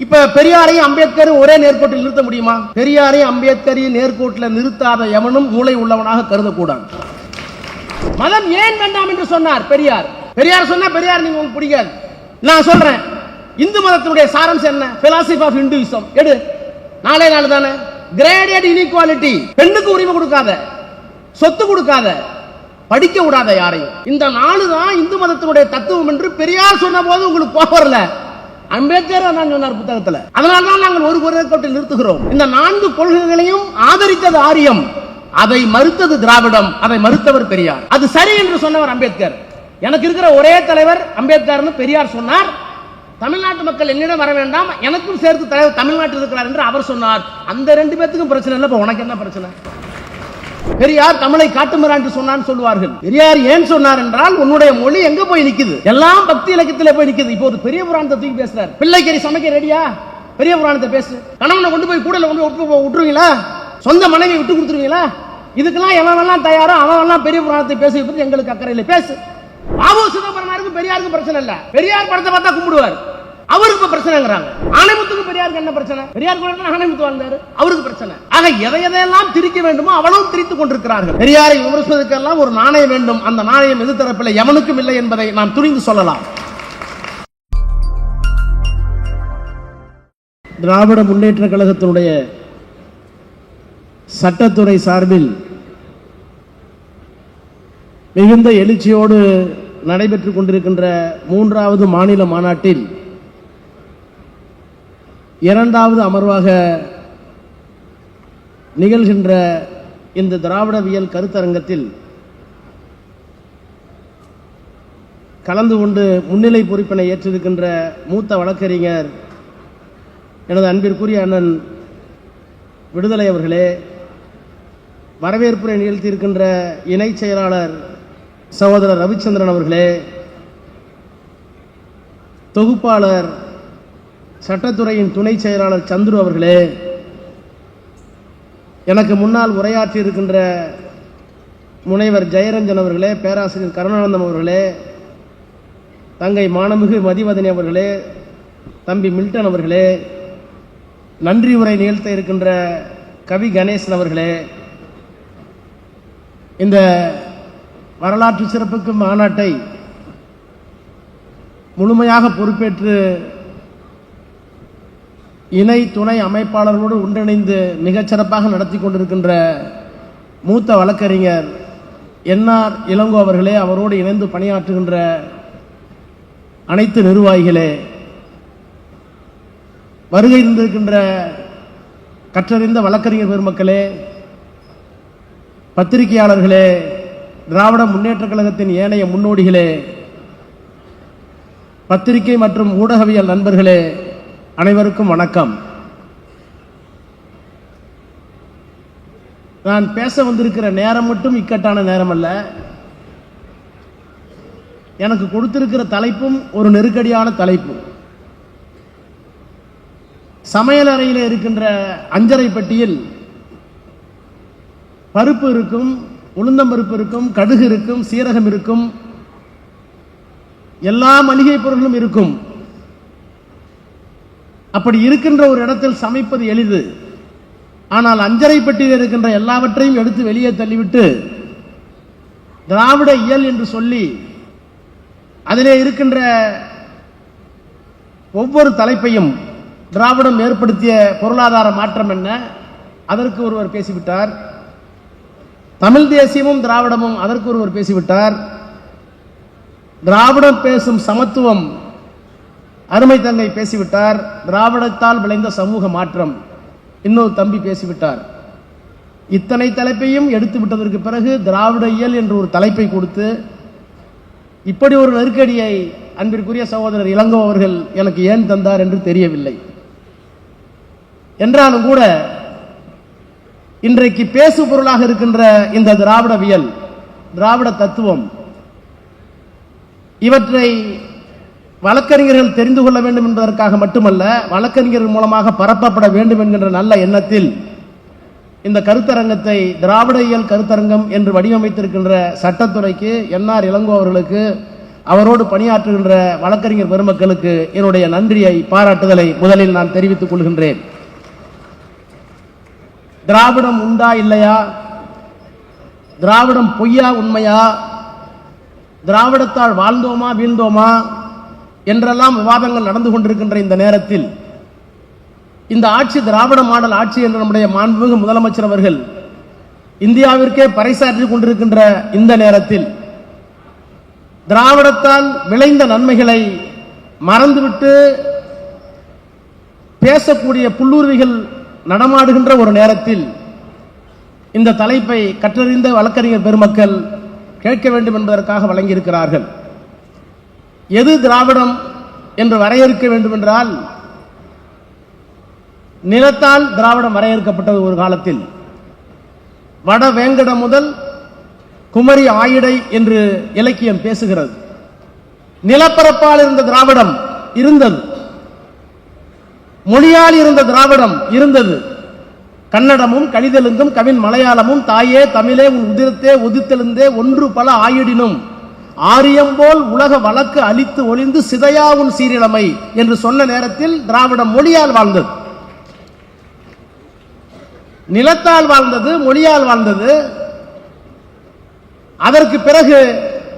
இப்ப பெரியாரையும் அம்பேத்கரும் ஒரே நேர்கோட்டில் நிறுத்த முடியுமா? பெரியாரையும் அம்பேத்கரையும் நேர்கோட்டில் நிறுத்தாத எவனும் மூளை உள்ளவனாக கருதக்கூடாது. மதம் ஏன் வேண்டாம் என்று சொன்னார் பெரியார். பெரியார் சொன்னா பெரியார் நீங்க உங்களுக்கு பிடிக்காது. நான் சொல்றேன், இந்து மதத்தினுடைய சாரம்சம் என்ன? பிலாசபி ஆஃப் இந்துயிசம் எடு. நாளே நாள் தானே கிரேடட் இன்இக்வாலிட்டி. பெண்ணுக்கு உரிமை கொடுக்காத, சொத்து கொடுக்காத, படிக்க விடாத யாரையும். இந்த நாலு தான் இந்து மதத்தினுடைய தத்துவம் என்று பெரியார் சொன்ன போது உங்களுக்கு கோபம் வரல. அம்பேத்கர் தான் சொன்னார் புத்தகத்தில். அதனால்தான் நாங்கள் ஒரு நேர்கோட்டில் நிறுத்துகிறோம். இந்த 4 கொள்கைகளையும் ஆதரித்தது ஆரியம், அதை மறுத்தது திராவிடம், அதை மறுத்தவர் பெரியார். அது சரி என்று சொன்னவர் அம்பேத்கர். எனக்கு இருக்கிற ஒரே தலைவர் அம்பேத்கர் பெரியார் சொன்னார். தமிழ்நாட்டு மக்கள் என்னிடம் வர வேண்டாம், எனக்கும் சேர்த்து தலைவர் தமிழ்நாட்டில் இருக்கிறார் என்று அவர் சொன்னார். அந்த 2 பேத்துக்கும் பிரச்சனை இல்லை. உனக்கு என்ன பிரச்சனை? பெரியார் தமிழை காட்டுமிரான் என்று சொன்னான்னு சொல்லுவார்கள். பெரியார் ஏன் சொன்னார் என்றால், உன்னுடைய மொழி எங்க போய் நிக்குது? எல்லாம் பக்தி இலக்கியத்திலே போய் நிக்குது. இப்போ ஒரு பெரிய புராணத்தை தூக்கி பேசுறார். பிள்ளைக்கறி சமைக்க ரெடியா? பெரிய புராணத்தை பேசு. கணவனை கொண்டு போய் கூடல கொண்டு விட்டுருவீங்களா? சொந்த மனைவி விட்டு கொடுத்துருவீங்களா? இதுக்கெல்லாம் எவன் தயாரோ அவன் பெரிய புராணத்தை பேச பற்றி எங்களுக்கு அக்கறை இல்லை. பேசு. பாபு சிதம்பரனாருக்கு பெரியாருக்கு பிரச்சனை இல்ல. பெரியார் படத்தை பார்த்தா கும்பிடுவார், அவருக்கு பிரச்சனைங்கிறாங்க. ஆணைமுத்துக்கு பெரியாருக்கு என்ன பிரச்சனை? பெரியார் கூட ஆணைமுத்து வாழ்ந்தாரு, அவருக்கு பிரச்சனை. ஆக எதையெல்லாம் திரிக்க வேண்டுமோ அவ்வளவு திரித்துக் கொண்டிருக்கிறார்கள். பெரியாரை விமர்சிப்பதற்கெல்லாம் ஒரு நாணயம் வேண்டும். அந்த நாணயம் எது தரப்பில் எவனுக்கும் இல்லை என்பதை நாம் துணிந்து சொல்லலாம். திராவிட முன்னேற்ற கழகத்தினுடைய சட்டத்துறை சார்பில் மிகுந்த எழுச்சியோடு நடைபெற்றுக் கொண்டிருக்கின்ற 3வது மாநில மாநாட்டில் 2வது அமர்வாக நிகழ்கின்ற இந்த திராவிடவியல் கருத்தரங்கத்தில் கலந்து கொண்டு முன்னிலை பொறுப்பினை ஏற்றிருக்கின்ற மூத்த வழக்கறிஞர் எனது அன்பிற்குரிய அண்ணன் விடுதலை அவர்களே, வரவேற்புரை நிகழ்த்தியிருக்கின்ற இணை செயலாளர் சகோதரர் ரவிச்சந்திரன் அவர்களே, தொகுப்பாளர் சட்டத்துறையின் துணை செயலாளர் சந்துரு அவர்களே, எனக்கு முன்னால் உரையாற்றி இருக்கின்ற முனைவர் ஜெயரஞ்சன் அவர்களே, பேராசிரியர் கருணானந்தம் அவர்களே, தங்கை மானமிகு மதிவதனி அவர்களே, தம்பி மில்டன் அவர்களே, நன்றி உரை நிகழ்த்த இருக்கின்ற கவி கணேசன் அவர்களே, இந்த வரலாற்று சிறப்புக்கு மாநாட்டை முழுமையாக பொறுப்பேற்று இணை துணை அமைப்பாளர்களோடு ஒன்றிணைந்து மிகச்சிறப்பாக நடத்தி கொண்டிருக்கின்ற மூத்த வழக்கறிஞர் என்ஆர் இளங்கோ அவர்களே, அவரோடு இணைந்து பணியாற்றுகின்ற அனைத்து நிர்வாகிகளே, வருகை இருந்திருக்கின்ற கற்றறிந்த வழக்கறிஞர் பெருமக்களே, பத்திரிகையாளர்களே, திராவிட முன்னேற்ற கழகத்தின் ஏனைய முன்னோடிகளே, பத்திரிகை மற்றும் ஊடகவியல் நண்பர்களே, அனைவருக்கும் வணக்கம். நான் பேச வந்திருக்கிற நேரம் மட்டும் இக்கட்டான நேரம் அல்ல. எனக்கு கொடுத்திருக்கிற தலைப்பும் ஒரு நெருக்கடியான தலைப்பு. சமையல் அறையில் இருக்கின்ற அஞ்சரை பெட்டியில் பருப்பு இருக்கும், உளுந்தம்பருப்பு இருக்கும், கடுகு இருக்கும், சீரகம் இருக்கும், எல்லா மளிகை பொருட்களும் இருக்கும். அப்படி இருக்கின்ற ஒரு இடத்தில் சமைப்பது எளிது. ஆனால் அஞ்சரை பெட்டியில் இருக்கின்ற எல்லாவற்றையும் எடுத்து வெளியே தள்ளிவிட்டு திராவிட இயல் என்று சொல்லி அதிலே இருக்கின்ற ஒவ்வொரு தலைப்பையும் திராவிடம் ஏற்படுத்திய பொருளாதார மாற்றம் என்ன, அதற்கு ஒருவர் பேசிவிட்டார். தமிழ் தேசியமும் திராவிடமும், அதற்கு ஒருவர் பேசிவிட்டார். திராவிடம் பேசும் சமத்துவம், அருமை தங்கை பேசிவிட்டார். திராவிடத்தால் விளைந்த சமூக மாற்றம், இன்னொரு தம்பி பேசிவிட்டார். இத்தனை தலைப்பையும் எடுத்து விட்டதற்கு பிறகு திராவிட இயல் என்று ஒரு தலைப்பை கொடுத்து இப்படி ஒரு நெருக்கடியை அன்பிற்குரிய சகோதரர் இளங்கோ அவர்கள் எனக்கு ஏன் தந்தார் என்று தெரியவில்லை. என்றாலும் கூட இன்றைக்கு பேசு பொருளாக இருக்கின்ற இந்த திராவிடவியல், திராவிட தத்துவம், இவற்றை வழக்கறிஞர்கள் தெரிந்து கொள்ள வேண்டும் என்பதற்காக மட்டுமல்ல, வழக்கறிஞர்கள் மூலமாக பரப்பப்பட வேண்டும் என்கின்ற நல்ல எண்ணத்தில் இந்த கருத்தரங்கத்தை திராவிட இயல் கருத்தரங்கம் என்று வடிவமைத்திருக்கின்ற சட்டத்துறைக்கு, என்ஆர் இளங்கோ அவர்களுக்கு, அவரோடு பணியாற்றுகின்ற வழக்கறிஞர் பெருமக்களுக்கு என்னுடைய நன்றியை, பாராட்டுதலை முதலில் நான் தெரிவித்துக் கொள்கின்றேன். திராவிடம் உண்டா இல்லையா, திராவிடம் பொய்யா உண்மையா, திராவிடத்தால் வாழ்ந்தோமா வீழ்ந்தோமா என்றெல்லாம் விவாதங்கள் நடந்து கொண்டிருக்கின்ற இந்த நேரத்தில் இந்த ஆட்சி திராவிட மாடல் ஆட்சி என்று நம்முடைய மாண்புமிகு முதலமைச்சர் அவர்கள் இந்தியாவிற்கே பறைசாற்றிக் கொண்டிருக்கின்ற இந்த நேரத்தில் திராவிடத்தால் விளைந்த நன்மைகளை மறந்துவிட்டு பேசக்கூடிய புல்லுருவிகள் நடமாடுகின்ற ஒரு நேரத்தில் இந்த தலைப்பை கற்றறிந்த வழக்கறிஞர் பெருமக்கள் கேட்க வேண்டும் என்பதற்காக வழங்கியிருக்கிறார்கள். எது திராவிடம் என்று வரையறுக்க வேண்டும் என்றால், நிலத்தால் திராவிடம் வரையறுக்கப்பட்டது ஒரு காலத்தில். வட வேங்கடம் முதல் குமரி ஆயிடை என்று இலக்கியம் பேசுகிறது. நிலப்பரப்பால் இருந்த திராவிடம் இருந்தது, மொழியால் இருந்த திராவிடம் இருந்தது. கன்னடமும் கணிதெலுங்கும் கவின் மலையாளமும் தாயே தமிழே உன் உதிரத்தே உதித்தெழுந்தே ஒன்று பல ஆயிடினும் ஆரியம்போல் உலக வழக்கு அழித்து ஒளிந்து சிதையா உன் சீரிழமை என்று சொன்ன நேரத்தில் திராவிடம் மொழியால் வாழ்ந்தது, நிலத்தால் வாழ்ந்தது, மொழியால் வாழ்ந்தது. அதற்கு பிறகு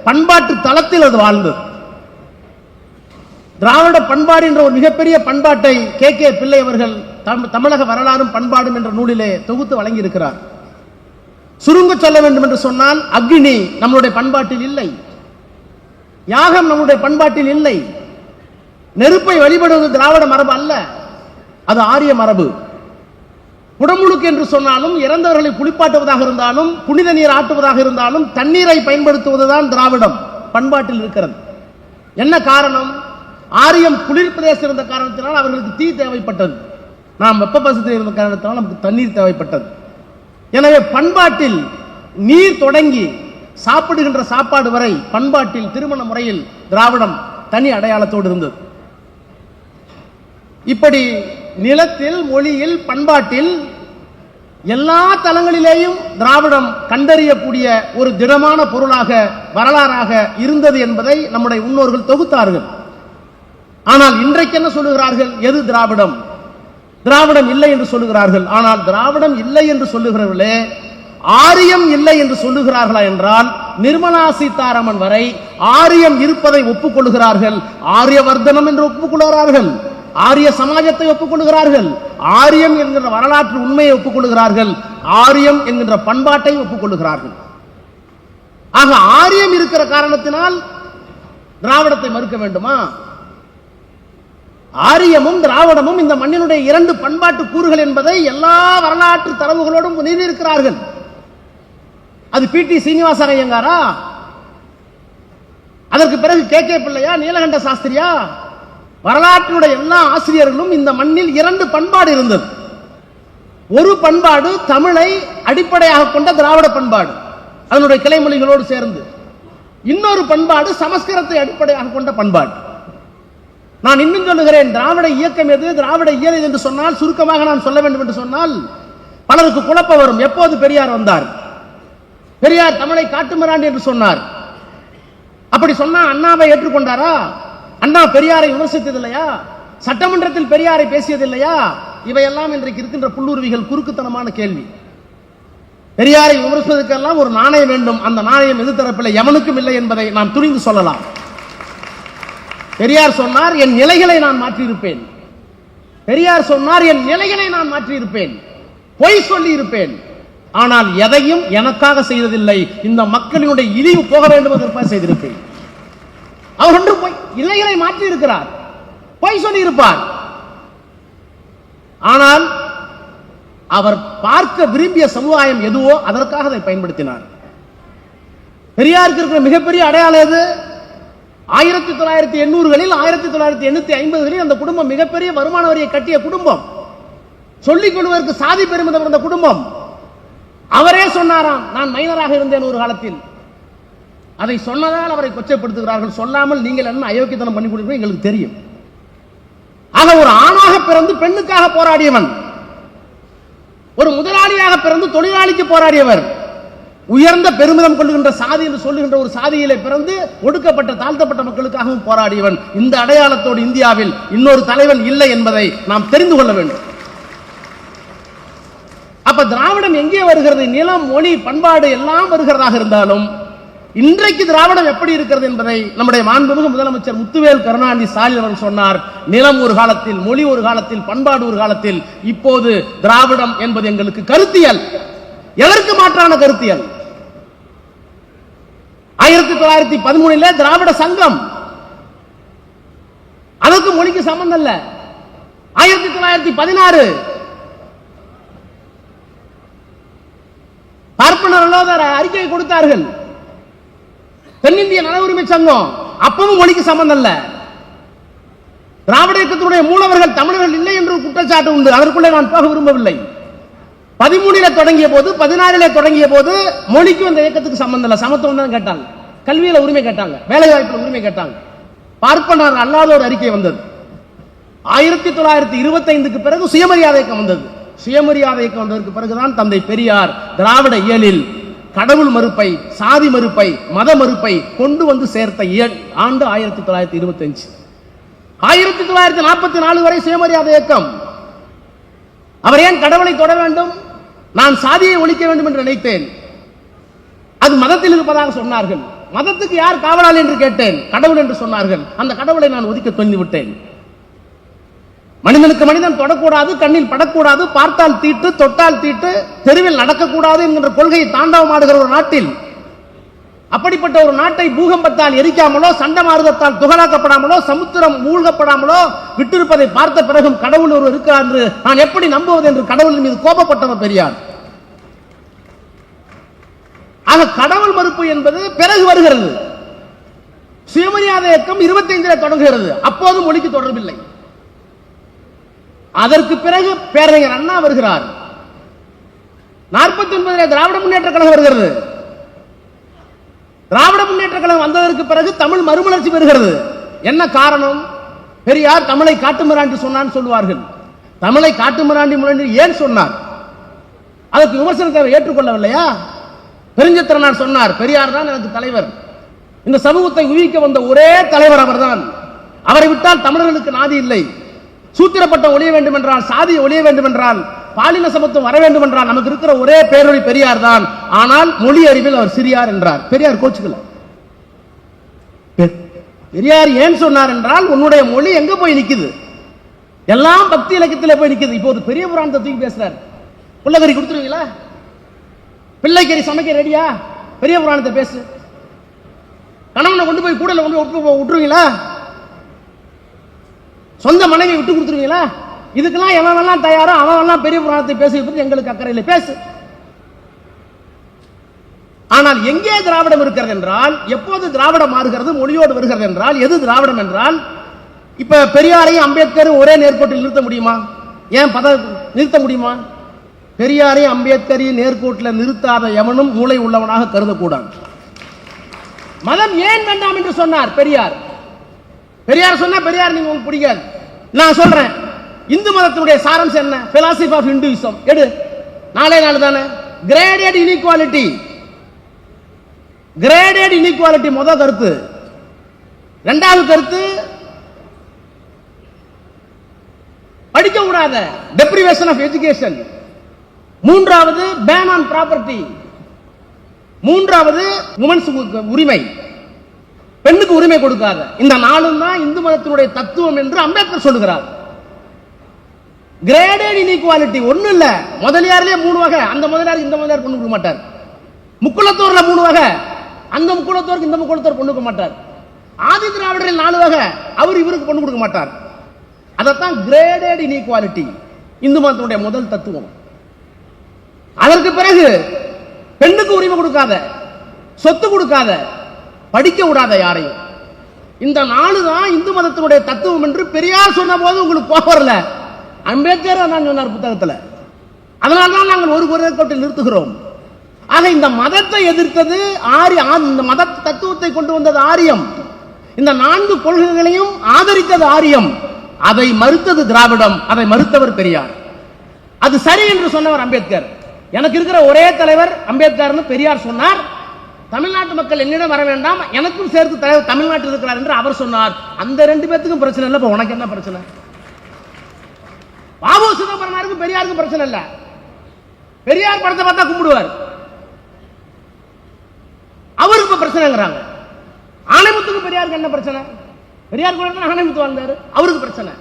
பண்பாட்டு தளத்தில் அது வாழ்ந்தது. திராவிட பண்பாடு என்ற ஒரு மிகப்பெரிய பண்பாட்டை கே பிள்ளை அவர்கள் தமிழக வரலாறும் பண்பாடும் என்ற நூலிலே தொகுத்து வழங்கியிருக்கிறார். சுருங்க சொல்ல வேண்டும் என்று சொன்னால், அக்னி நம்முடைய பண்பாட்டில் இல்லை, யாகம் நம்முடைய பண்பாட்டில் இல்லை. நெருப்பை வழிபடுவது திராவிட மரபு அல்ல, அது ஆரிய மரபு. குடமுழுக்கு என்று சொன்னாலும், இறந்தவர்களை குளிப்பாட்டுவதாக இருந்தாலும், புனித நீர் ஆட்டுவதாக இருந்தாலும் தண்ணீரை பயன்படுத்துவதுதான் திராவிடம் பண்பாட்டில் இருக்கிறது. என்ன காரணம்? ஆரியம் குளிர் பிரதேசம் இருந்த காரணத்தினால் அவர்களுக்கு தீ தேவைப்பட்டது, நாம் வெப்ப பசத்தில் இருந்த காரணத்தினால் நமக்கு தண்ணீர் தேவைப்பட்டது. எனவே பண்பாட்டில் நீர் தொடங்கி சாப்பிடுகின்ற சாப்பாடு வரை பண்பாட்டில் திருமண முறையில் திராவிடம் தனி அடையாளத்தோடு இருந்தது. இப்படி நிலத்தில், மொழியில், பண்பாட்டில் எல்லா தளங்களிலேயும் திராவிடம் கண்டறியக்கூடிய ஒரு திடமான பொருளாக, வரலாறாக இருந்தது என்பதை நம்முடைய முன்னோர்கள் தொகுத்தார்கள். ஆனால் இன்றைக்கு என்ன சொல்லுகிறார்கள்? எது திராவிடம்? திராவிடம் இல்லை என்று சொல்லுகிறார்கள். ஆனால் திராவிடம் இல்லை என்று சொல்லுகிறவர்களே ஆரியம் இல்லை என்று சொல்லுகிறார்களா என்றால், நிர்மலா சீதாராமன் வரை ஆரியம் இருப்பதை ஒப்புக்கொள்ளுகிறார்கள், ஆரியவர்தனம் என்று ஒப்புக்கொள்கிறார்கள், ஆரிய சமாஜத்தை ஒப்புக்கொள்ளுகிறார்கள், ஆரியம் என்கிற வரலாற்று உண்மையை ஒப்புக்கொள்ளுகிறார்கள், ஆரியம் என்கின்ற பண்பாட்டை ஒப்புக்கொள்ளுகிறார்கள். ஆக ஆரியம் இருக்கிற காரணத்தினால் திராவிடத்தை மறுக்க வேண்டுமா? ஆரியமும் திராவிடமும் இந்த மண்ணினுடைய இரண்டு பண்பாட்டு கூறுகள் என்பதை எல்லா வரலாற்று தரவுகளோடும் நிறுவியிருக்கிறார்கள். அது பி.டி. சீனிவாச ஐயங்காரா, அதற்கு பிறகு கே பிள்ளையா, நீலகண்ட சாஸ்திரியா, வரலாற்றினுடைய எல்லா ஆசிரியர்களும் இந்த மண்ணில் இரண்டு பண்பாடு இருந்தது. ஒரு பண்பாடு தமிழை அடிப்படையாக கொண்ட திராவிட பண்பாடு, அதனுடைய கிளைமொழிகளோடு சேர்ந்து. இன்னொரு பண்பாடு சமஸ்கிருதத்தை அடிப்படையாக கொண்ட பண்பாடு. நான் இன்னும் சொல்லுகிறேன், திராவிட இயக்கம் எது, திராவிட இயல் எது என்று சொன்னால், சுருக்கமாக நான் சொல்ல வேண்டும் என்று சொன்னால் பலருக்கு குழப்பம் வரும். எப்போது பெரியார் வந்தார்? பெரியார் தமிழை காட்டுமிராண்டி என்று சொன்னார். அப்படி சொன்னா அண்ணாவை ஏற்றுக்கொண்டாரா? அண்ணா பெரியாரை விமர்சித்தது இல்லையா? சட்டமன்றத்தில் பெரியாரை பேசியது இல்லையா? இவையெல்லாம் இன்றைக்கு இருக்கின்ற புல்லுருவிகள் குறுக்குத்தனமான கேள்வி. பெரியாரை விமர்சிப்பதற்கெல்லாம் ஒரு நாணயம் வேண்டும். அந்த நாணயம் எது தரப்பில்லை, எவனுக்கும் இல்லை என்பதை நாம் துணிந்து சொல்லலாம். பெரியார் சொன்னார், என் நிலைகளை நான் மாற்றியிருப்பேன். பெரியார் சொன்னார், என் நிலைகளை நான் மாற்றியிருப்பேன், பொய் சொல்லி இருப்பேன், ஆனால் எதையும் எனக்காக செய்ததில்லை, இந்த மக்களினுடைய இழிவு போக வேண்டும் என்பதற்காக செய்திருப்பேன். அவர் ஒன்று நிலைகளை மாற்றி இருக்கிறார், பொய் சொல்லி இருப்பார். ஆனால் அவர் பார்க்க விரும்பிய சமுதாயம் எதுவோ அதற்காக அதை பயன்படுத்தினார். பெரியாருக்கு இருக்கிற மிகப்பெரிய அடையாளம் எது? 1980களில் 1950களில் அந்த குடும்பம் மிகப்பெரிய வருமான வரியை கட்டிய குடும்பம், சொல்லிக் கொள்வதற்கு சாதி பெருமிதம் இருந்த குடும்பம். அவரே சொன்னாராம், நான் மைனராக இருந்தேன் ஒரு காலத்தில். அதை சொன்னதால் அவரை கொச்சைப்படுத்துகிறார்கள், சொல்லாமல் நீங்கள் என்ன அயோக்கியத்தனம் பண்ணி கொடுக்கிறீர்கள் எங்களுக்கு தெரியும். ஆக ஒரு ஆணாக பிறந்து பெண்ணுக்காக போராடியவன், ஒரு முதலாளியாக பிறந்து தொழிலாளிக்கு போராடியவர், உயர்ந்த பெருமிதம் கொள்ளுகின்ற சாதி என்று சொல்லுகின்ற ஒரு சாதியிலே பிறந்து ஒடுக்கப்பட்ட தாழ்த்தப்பட்ட மக்களுக்காகவும் போராடியவன். இந்த அடையாளத்தோடு இந்தியாவில் இன்னொரு தலைவன் இல்லை என்பதை நாம் தெரிந்து கொள்ள வேண்டும். அப்ப திராவிடம் எங்கே வருகிறது? நிலம், மொழி, பண்பாடு எல்லாம் வருகிறதாக இருந்தாலும் இன்றைக்கு திராவிடம் எப்படி இருக்கிறது என்பதை நம்முடைய மாண்புமிகு முதலமைச்சர் முத்துவேல் கருணாநிதி ஸ்டாலின் அவர்கள் சொன்னார். நிலம் ஒரு காலத்தில், மொழி ஒரு காலத்தில், பண்பாடு ஒரு காலத்தில், இப்போது திராவிடம் என்பது எங்களுக்கு கருத்தியல். எதற்கு மாற்றான கருத்தியல்? 1913 திராவிட சங்கம், அதற்கு மொழிக்கு சம்பந்தம் இல்ல. 1916 பார்ப்பனர் அறிக்கை கொடுத்தார்கள். தென்னிந்திய நல உரிமை சங்கம், அப்பவும் மொழிக்கு சம்பந்தம் இல்ல. திராவிட இயக்கத்தினுடைய மூலவர்கள் தமிழர்கள் இல்லை என்று குற்றச்சாட்டு உண்டு. அதற்குள்ளே நான் போக விரும்பவில்லை. 13 தொடங்கிய போது, 16 தொடங்கிய போது மொழிக்கும் இந்த இயக்கத்துக்கு சம்பந்தம் இல்ல. சமத்துவம் தான் கேட்டாங்க, கல்வியில உரிமை கேட்டாங்க, வேலை வாய்ப்புல உரிமை கேட்டாங்க. பார்ப்பனர் அல்லாத ஒரு அறிக்கை வந்தது. 1925க்கு பிறகு சுயமரியாதை இயக்கம் வந்தது. சுயமரியாதை இயக்கம் வந்ததற்கு பிறகுதான் தந்தை பெரியார் திராவிட இயலில் கடவுள் மறுப்பை, சாதி மறுப்பை, மத மறுப்பை கொண்டு வந்து சேர்த்த ஆண்டு 1925. 1944 வரை சுயமரியாதை இயக்கம். அவர் ஏன் கடவுளை தொட வேண்டும்? நான் சாதியை ஒழிக்க வேண்டும் என்று நினைத்தேன். அது மதத்தில் இருப்பதாக சொன்னார்கள். மதத்துக்கு யார் காவலாளி என்று கேட்டேன். கடவுள் என்று சொன்னார்கள். அந்த கடவுளை நான் ஒதுக்க துணிந்து விட்டேன். மனிதனுக்கு மனிதன் தொடக்கூடாது, கண்ணில் படக்கூடாது, பார்த்தால் தீட்டு, தொட்டால் தீட்டு, தெருவில் நடக்கக்கூடாது என்கின்ற கொள்கையை தாண்டவமாடுகிற ஒரு நாட்டில், அப்படிப்பட்ட ஒரு நாட்டை பூகம்பத்தால் எரிக்காமலோ, சண்டமாறுதத்தால் துகளாக்கப்படாமலோ, சமுத்திரம் மூழ்கப்படாமலோ விட்டிருப்பதை பார்த்த பிறகும் கடவுள் ஒரு இருக்கிறார் என்று நான் எப்படி நம்புவது என்று கடவுளின் மீது கோபப்பட்டவர் பெரியார். ஆக கடவுள் மறுப்பு என்பது பிறகு வருகிறது. சுயமரியாதை இயக்கம் 25 தொடங்குகிறது. அப்போது மொழிக்கு தொடர்பில்லை. அதற்கு பிறகு பேரறிஞர் அண்ணா வருகிறார். 49 திராவிட முன்னேற்ற கழகம் வருகிறது. திராவிட முன்னேற்ற கழகம் வந்ததற்கு பிறகு தமிழ் மறுமலர்ச்சி பெறுகிறது. என்ன காரணம்? பெரியார் தமிழை காட்டுமிராண்டி சொன்னான்னு சொல்லுவார்கள். தமிழை காட்டுமிராண்டி ஏன் சொன்னார்? அதற்கு விமர்சனத்தை ஏற்றுக்கொள்ளவில்லையா? பெருஞ்சித்திரனார் சொன்னார், பெரியார் தான் எனக்கு தலைவர், இந்த சமூகத்தை உயிர்க்க வந்த ஒரே தலைவர் அவர்தான், அவரை விட்டால் தமிழர்களுக்கு நாதி இல்லை, சூத்திரப்பட்டம் ஒழிய வேண்டும் என்றால், சாதி ஒழிய வேண்டும் என்றால், பாலின சமத்துவம் வர வேண்டும் என்றால் நமக்கு இருக்கிற ஒரே பேரொழி பெரியார் தான். ஆனால் மொழி அறிவில் அவர் சிறியார் என்றார். பெரியார் கோச்சுக்கல. பெரியார் ஏன் சொன்னார் என்றால், உன்னுடைய மொழி எங்க போய் நிக்குது? எல்லாம் பக்தி இலக்கியத்திலே போய் நிக்குது. இப்போ ஒரு பெரிய புராணத்தை தூக்கி பேசுறார். புள்ளகரி கொடுத்துருவீங்களா? பிள்ளைக்கறி சமைக்க ரெடியா? பெரிய புராணத்தை பேசு. கணவனை கொண்டு போய் கூடல கொண்டு விட்டுருவீங்களா? சொந்த மனைவி விட்டு கொடுத்துருவீங்களா? இதுக்கெல்லாம் எவன் தயாரோ அவன் பெரிய புராணத்தை பேசுவது எங்களுக்கு அக்கறை இல்லை, பேசு. ஆனால் எங்கே திராவிடம் இருக்கிறது என்றால், எப்போது திராவிடம் மாறுகிறது, மொழியோடு வருகிறது என்றால், எது திராவிடம் என்றால், இப்ப பெரியாரையும் அம்பேத்கரும் ஒரே நேர்கோட்டில் நிறுத்த முடியுமா? ஏன் நிறுத்த முடியுமா? பெரியாரையும் அம்பேத்கரையும் நேர்கோட்டில் நிறுத்தாத எவனும் மூளை உள்ளவனாக கருதக்கூடாது. மதம் ஏன் வேண்டாம் என்று சொன்னார் பெரியார். பெரியார் சொன்னா பெரியார் நீங்க உங்களுக்கு பிடிக்காது. நான் சொல்றேன், இந்து மதத்தினுடைய சாரம்சம் என்ன? பிலாசபி ஆஃப் ஹிந்துயிசம் எடு. நாளே நாள் தானே கிரேடட் இன்இக்வாலிட்டி. கிரேடட் இன்இக்வாலிட்டி முதல் கருத்து. இரண்டாவது கருத்து படிக்க கூடாத டெப்ரிவேஷன் ஆஃப் எஜுகேஷன். மூன்றாவது பேன் ஆன் ப்ராப்பர்ட்டி. மூன்றாவது உமன்ஸ் உரிமை, பெண்ணுக்கு உரிமை கொடுக்காத. இந்த நாளும் தான் இந்து மதத்தினுடைய தத்துவம் என்று அம்பேத்கர் சொல்லுகிறார். கிரேடட் இன்இக்வாலிட்டி ஒண்ணு இல்ல. முதலியாரிலே 3 வகை, அந்த முதலியார் இந்த முதலியார் பொண்ணு கொடுக்க மாட்டார். முக்குளத்தோர்ல 3 வகை, அந்த முக்குளத்தோருக்கு இந்த முக்குளத்தோர் பொண்ணு கொடுக்க மாட்டார். ஆதி திராவிடரில் 4 வகை, அவர் இவருக்கு பொண்ணு கொடுக்க மாட்டார். அதத்தான் கிரேடட் இன்இக்வாலிட்டி இந்து மதத்தினுடைய முதல் தத்துவம். அதற்கு பிறகு பெண்ணுக்கு உரிமை கொடுக்காத, சொத்து கொடுக்காத, படிக்க விடாத யாரையும். இந்த 4 தான் இந்து மதத்தினுடைய தத்துவம் என்று பெரியார் சொன்ன போது உங்களுக்கு கோபம் வரல. அம்பேத்கர் தான் சொன்னார் புத்தகத்தில். அதனால்தான் நாங்கள் ஒரு நேர்கோட்டில் நிறுத்துகிறோம். ஆக இந்த மதத்தை எதிர்த்தது ஆரியம், இந்த மத தத்துவத்தை கொண்டு வந்தது ஆரியம், இந்த 4 கொள்கைகளையும் ஆதரித்தது ஆரியம். அதை மறுத்தது திராவிடம், அதை மறுத்தவர் பெரியார். அது சரி என்று சொன்னவர் அம்பேத்கர். எனக்கு இருக்கிற ஒரே தலைவர் அம்பேத்கர்னு பெரியார் சொன்னார். தமிழ்நாட்டு மக்கள் என்னிடம் வர வேண்டாம், எனக்கும் சேர்த்து தலைவர் தமிழ்நாட்டில் இருக்கிறார் என்று அவர் சொன்னார். அந்த ரெண்டு பேத்துக்கும் பிரச்சனை இல்லை. இப்ப உனக்கு என்ன பிரச்சனை? பாபு சிதம்பரனாருக்கும் பெரியாருக்கும் பிரச்சனை இல்லை. பெரியார் படத்தை பார்த்தா கும்பிடுவார், அவருக்கு இப்ப பிரச்சனைங்கிறாங்க. ஆணைமுத்துக்கு பெரியாருக்கு என்ன பிரச்சனை? பெரியார் கூட ஆணைமுத்து வாழ்ந்தாரு, அவருக்கு பிரச்சனை.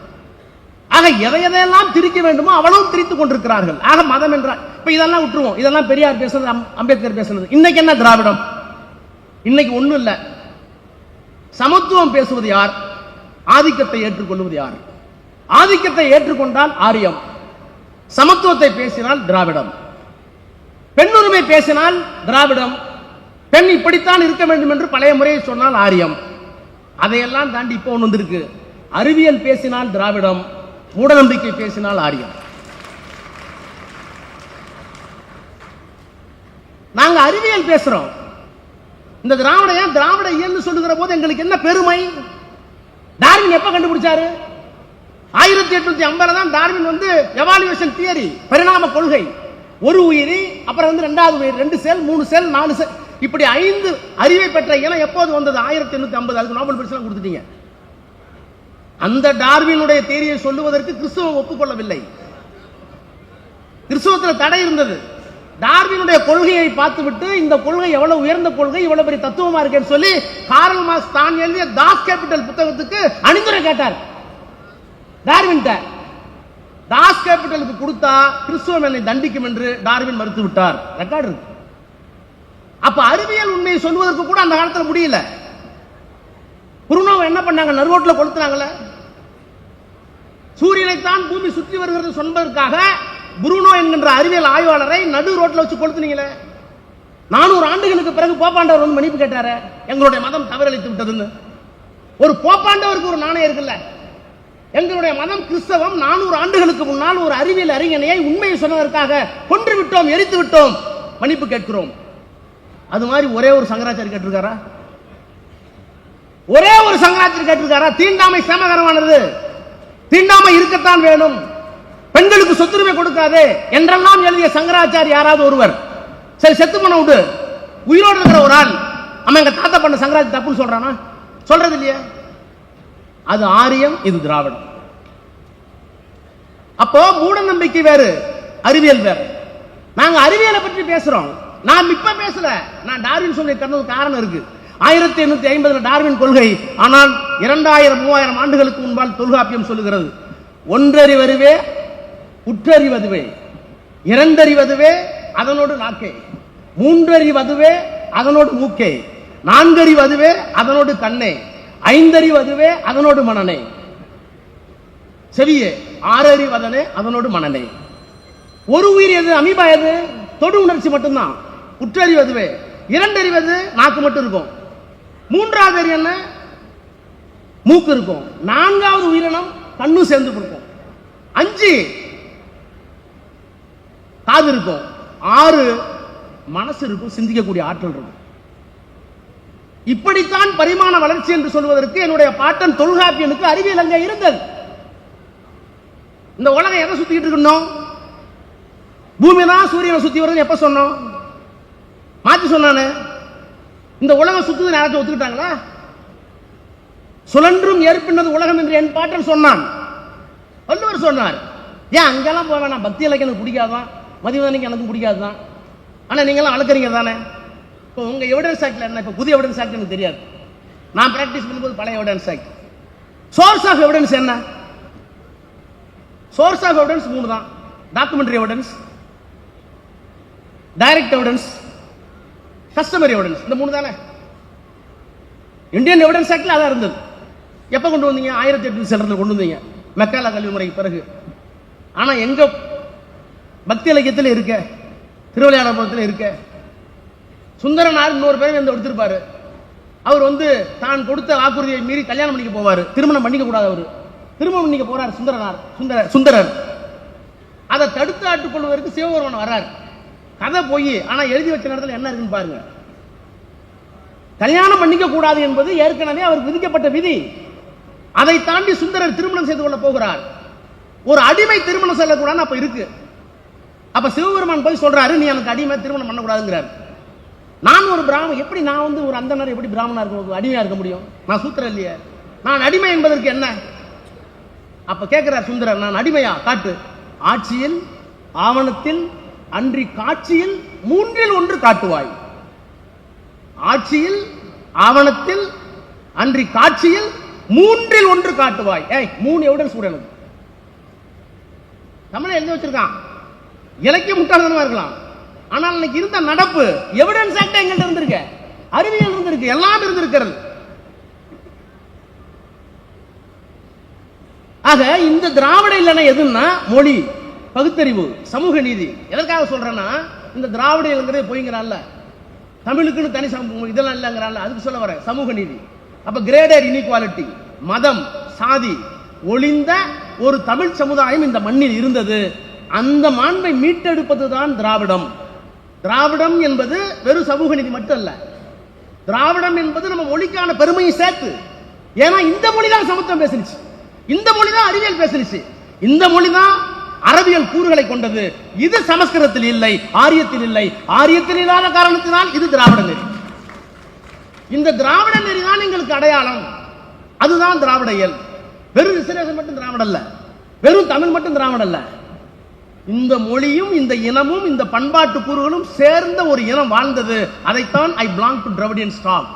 ஆக எதையெல்லாம் திரிக்க வேண்டுமோ அவ்வளவு திரித்துக் கொண்டிருக்கிறார்கள். ஆக மதம் என்றால் இப்ப இதெல்லாம் விட்டுருவோம். இதெல்லாம் பெரியார் பேசுனது, அம்பேத்கர் பேசுனது. இன்னைக்கு என்ன திராவிடம்? இன்னைக்கு ஒண்ணும் இல்ல. சமத்துவம் பேசுவது யார்? ஆதிக்கத்தை ஏற்றுக்கொள்வது யார்? ஆதிக்கத்தை ஏற்றுக்கொண்டால் ஆரியம், சமத்துவத்தை பேசினால் திராவிடம், பெண்ணுரிமை பேசினால் திராவிடம், பெண் இப்படித்தான் இருக்க வேண்டும் என்று பழைய முறையை சொன்னால் ஆரியம். அதையெல்லாம் தாண்டி இப்போ ஒன்று வந்திருக்கு. அறிவியல் பேசினால் திராவிடம், மூடநம்பிக்கை பேசினால் ஆரியம். நாங்க அறிவியல் பேசுறோம். இந்த திராவிட இயல்னு சொல்லுகிற போது எங்களுக்கு என்ன பெருமை? டார்வின் எப்ப கண்டுபிடிச்சாரு? 1850 தான் டார்வின் வந்து எவாலுவேஷன் தியரி, பரிணாம கொள்கை. ஒரு உயிரி, அப்புறம் வந்து இரண்டாவது உயிரி, 2 செல், 3 செல், 4 செல், இப்படி 5 அறிவை பெற்ற இனம் எப்போது வந்தது? 1850. அதுக்கு நோபல் பரிசு கொடுத்துட்டீங்க. அந்த டார்வினுடைய தியரியை சொல்லுவதற்கு கிறிஸ்துவம் ஒப்புக்கொள்ளவில்லை. கிறிஸ்துவத்தில் தடை இருந்தது. டார்வினுடைய கொள்கையை பார்த்துவிட்டு இந்த கொள்கை எவ்வளவு உயர்ந்த கொள்கை, இவ்வளவு பெரிய தத்துவமா இருக்குன்னு சொல்லி கார்ல் மார்க்ஸ் தான் எழுதிய தாஸ் கேபிட்டல் புத்தகத்துக்கு அணிந்துரை கேட்டார் டார்வின். தாஸ் கேபிட்டலுக்கு கொடுத்தா கிறிஸ்துவம் என்னை தண்டிக்கும் என்று டார்வின் மறுத்து விட்டார். ரெக்கார்டு இருக்கு. அப்ப அறிவியல் உண்மையை சொல்வதற்கு கூட அந்த காலத்தில் முடியல. புருனோவை என்ன பண்ணாங்க? நறுரோட்ல கொளுத்துனாங்கல்ல. சூரியனைத்தான் பூமி சுற்றி வருகிறது சொல்வதற்காக புருனோ என்கின்ற அறிவியல் ஆய்வாளரை நடு ரோட்ல வச்சு கொளுத்துனீங்களே. 400 ஆண்டுகளுக்கு பிறகு போப்பாண்டவர் வந்து மன்னிப்பு கேட்டாரு, எங்களுடைய மதம் தவறளித்து விட்டதுன்னு. ஒரு போப்பாண்டவருக்கு ஒரு நாணயம் இருக்குல்ல. எங்களுடைய மதம் கிறிஸ்தவம் 400 ஆண்டுகளுக்கு முன்னால் ஒரு அறிவியல் அறிஞனையை உண்மையை சொன்னதற்காக கொன்று விட்டோம், எரித்து விட்டோம், மன்னிப்பு கேட்கிறோம். அது மாதிரி ஒரே ஒரு சங்கராச்சாரி கேட்டிருக்காரா? ஒரே ஒரு சங்கராச்சாரி கேட்டிருக்காரா? தீண்டாமை சமகரமானது, தீண்டாமை இருக்கத்தான் வேணும், பெண்களுக்கு சொத்துரிமை கொடுக்காது என்றெல்லாம் எழுதிய சங்கராச்சாரி யாராவது ஒருவர்? சரி, செத்து போன விடு, உயிரோடு இருக்கிற ஒரு ஆள் அம்மா எங்க தாத்தா பண்ண சங்கராச்சாரி தப்புன்னு சொல்றானா? சொல்றது இல்லையா? அது ஆரியம், இது திராவிடம். அப்போ மூட நம்பிக்கை வேறு, அறிவியல் வேறு. நாங்க அறிவியலை பற்றி பேசுறோம். நான் இப்ப பேசல, நான் டார்வின் சொல்லி தந்தது காரணம் இருக்கு. 1850 டார்வின் கொள்கை. ஆனால் 2000-3000 ஆண்டுகளுக்கு முன்பால் தொல்காப்பியம் சொல்லுகிறது, ஒன்றறிவதுவே உற்றறிவதுவே, இரண்டறிவதுவே அதனோடு நாக்கே, மூன்றறிவதுவே அதனோடு மூக்கே, நான்கறிவதுவே அதனோடு கண்ணே, ஐந்தறிவதுவே அதனோடு மனனே, செவியே, ஆறறிவதனே அதனோடு மனனே. ஒரு உயிர் எது? அமீபா எது? தொடு உணர்ச்சி மட்டும்தான். உற்றறிவதுவே. இரண்டறிவது நாக்கு மட்டும் இருக்கும். மூன்றாவது அறிவு என்ன? மூக்கு இருக்கும். நான்காவது உயிரினம் கண்ணு சேர்ந்து கொடுக்கும். 5 காது இருக்கும். 6 மனசு இருக்கும், சிந்திக்கக்கூடிய ஆற்றல் இருக்கும். இப்படித்தான் பரிமாண வளர்ச்சி என்று சொல்வதற்கு என்னுடைய பாட்டன் தொல்காப்பியனுக்கு அறிவியல் அங்கே இருந்தது. இந்த உலகம் எதை சுத்திட்டு இருக்கணும்? பூமி தான் சூரியனை சுத்தி வருது எப்ப சொன்னோம்? மாத்தி சொன்னானே. இந்த உலகம் சுத்துது யாராச்சும் ஒத்துக்கிட்டாங்களா? சுழன்றும் ஏற்பினது உலகம் என்று என் பாட்டன் சொன்னான். வள்ளுவர் சொன்னார். ஏன் அங்கெல்லாம் போக வேணாம், பக்தி இலக்கியம் எனக்கு பிடிக்காதான், மதிவதனைக்கு எனக்கு பிடிக்காதுதான். ஆனா நீங்களாம் அழுக்கிறீங்க தானே. இப்போ உங்க எவிடன்ஸ் ஆக்ட்ல என்ன? இப்போ புதிய எவிடன்ஸ் ஆக்ட் எனக்கு தெரியாது. நான் பிராக்டிஸ் பண்ணும்போது பழைய evidence act. Source of evidence என்ன? சோர்ஸ் ஆஃப் எவிடன்ஸ் 3 தான். Documentary evidence, direct evidence, customary evidence. இந்த 3 தானே. இந்தியன் எவிடன்ஸ் ஆக்ட்ல அதான் இருந்தது. எப்ப கொண்டு வந்தீங்க? 1800 கொண்டு வந்தீங்க, மெக்காலா கல்வி முறைக்கு பிறகு. ஆனா எங்க பக்தி இலக்கியத்தில் இருக்க, திருவிளையாடல் இருக்க, சுந்தரனார் இன்னொரு பேர் வந்து எடுத்திருப்பாரு. அவர் வந்து தான் கொடுத்த வாக்குறுதியை மீறி கல்யாணம் பண்ணிக்க போவார், திருமணம் பண்ணிக்க கூடாது. அவர் திருமணம் பண்ணிக்க போறார் சுந்தரர். அதை தடுத்து ஆட்டுக் கொள்வதற்கு சிவபெருமான் வர்றார். கதை போய், ஆனா எழுதி வச்ச நேரத்தில் என்ன இருக்குன்னு பாருங்க. கல்யாணம் பண்ணிக்க கூடாது என்பது ஏற்கனவே அவருக்கு விதிக்கப்பட்ட விதி. அதை தாண்டி சுந்தரர் திருமணம் செய்து கொள்ள போகிறார். ஒரு அடிமை திருமணம் செல்லக்கூடாது அப்ப இருக்கு. அப்ப சிவபெருமான் போய் சொல்றாரு, நீ எனக்கு அடிமை, திருமணம் பண்ணக்கூடாதுங்கிறாரு. நான் ஒரு பிராமணன், எப்படி நான் வந்து ஒரு அந்தனர் எப்படி பிராமணா இருக்க அடிமையா இருக்க முடியும்? நான் சூத்திரம் இல்லையே. நான் அடிமை என்பதற்கு என்ன? அப்ப கேட்கிறார் சுந்தரர், நான் அடிமையா? காட்டு. ஆட்சியில், ஆவணத்தில், அன்றி காட்சியில் மூன்றில் ஒன்று காட்டுவாய். ஆட்சியில், ஆவணத்தில், அன்றி காட்சியில் மூன்றில் ஒன்று காட்டுவாய். ஏய், 3 எவிடன்ஸ் கூட எனக்கு. தமிழை எழுதி வச்சிருக்கான். இலக்கிய முட்டாள்தனமா இருக்கலாம், ஆனால் இன்னைக்கு இருந்த நடப்பு எவிடன்ஸ் ஆக்ட் எங்கள்கிட்ட இருந்திருக்கு, அறிவியல் இருந்திருக்கு, எல்லாம் இருந்திருக்கிறது. ஆக இந்த திராவிட இல்லைன்னா எதுன்னா மொழி, பகுத்தறிவு, சமூக நீதி. எதற்காக சொல்றேன்னா, இந்த திராவிட இல்லைங்கிறது பொய்ங்கிறான்ல, தமிழுக்குன்னு தனி இதெல்லாம் இல்லைங்கிறான்ல, அதுக்கு சொல்ல வர சமூக நீதி. அப்ப கிரேடர் இன்இக்வாலிட்டி, மதம், சாதி ஒளிந்த ஒரு தமிழ் சமுதாயம் இந்த மண்ணில் இருந்தது. அந்த மாண்பை மீட்டெடுப்பதுதான் திராவிடம். திராவிடம் என்பது வெறும் சமூக நீதி மட்டும் அல்ல. திராவிடம் என்பது நம்ம மொழிக்கான பெருமையை சேர்த்து. ஏன்னா இந்த மொழி தான் சமத்துவம் பேசினுச்சு, இந்த மொழி தான் அறிவியல் பேசினுச்சு, இந்த மொழி தான் அறிவியல் கூறுகளை கொண்டது. இது சமஸ்கிருதத்தில் இல்லை, ஆரியத்தில் இல்லை. ஆரியத்தில் இல்லாத காரணத்தினால் இது திராவிட நெறி. இந்த திராவிட நெறி தான் எங்களுக்கு அடையாளம். அதுதான் திராவிட இயல். வெறும் ரிசர்வேஷன் மட்டும் திராவிட அல்ல, வெறும் தமிழ் மட்டும் திராவிட அல்ல. இந்த மொழியும் இந்த இனமும் இந்த பண்பாட்டு கூறுகளும் சேர்ந்த ஒரு இனம் வாழ்ந்தது. அதைத்தான் I belong to Dravidian stock.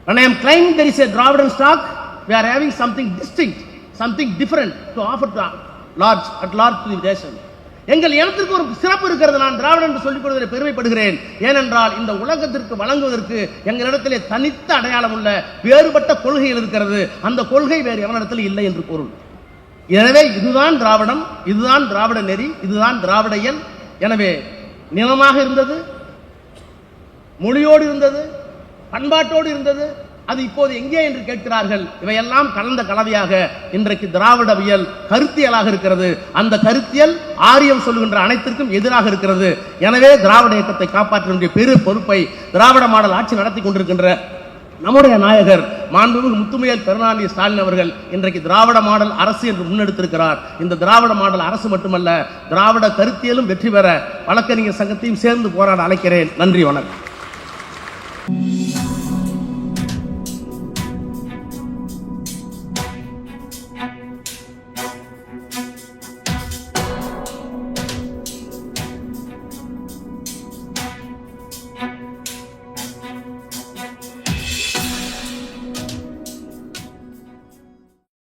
When I am claiming there is a Dravidian stock, we are having something distinct, something different to offer to at large to the nation. எங்கள் இனத்திற்கு ஒரு சிறப்பு இருக்கிறது. நான் திராவிடன் என்று சொல்லிக் கொள்வதில் பெருமைப்படுகிறேன். ஏனென்றால் இந்த உலகத்திற்கு வழங்குவதற்கு எங்களிடத்திலே தனித்த அடையாளம் உள்ள வேறுபட்ட கொள்கைகள் இருக்கிறது. அந்த கொள்கை வேறு எவனிடத்தில் இல்லை என்று பொருள். எனவே இதுதான் திராவிடம், இதுதான் திராவிட நெறி, இதுதான் திராவிட இயல். எனவே நிலமாக இருந்தது, மொழியோடு இருந்தது, பண்பாட்டோடு இருந்தது. அது இப்போது எங்கே என்று கேட்கிறார்கள். இவையெல்லாம் கலந்த கலவையாக இன்றைக்கு திராவிடவியல் கருத்தியலாக இருக்கிறது. அந்த கருத்தியல் ஆரியம் சொல்லுகின்ற அனைத்திற்கும் எதிராக இருக்கிறது. எனவே திராவிட இயக்கத்தை காப்பாற்ற வேண்டிய பெரு பொறுப்பை திராவிட மாடல் ஆட்சி நடத்தி கொண்டிருக்கின்ற நம்முடைய நாயகர் மாண்புமிகு முத்துமையல் கருணாநிதி ஸ்டாலின் அவர்கள் இன்றைக்கு திராவிட மாடல் அரசு என்று முன்னெடுத்திருக்கிறார். இந்த திராவிட மாடல் அரசு மட்டுமல்ல, திராவிட கருத்தியலும் வெற்றி பெற வழக்கறிஞர் சங்கத்தையும் சேர்ந்து போராட அழைக்கிறேன். நன்றி, வணக்கம்.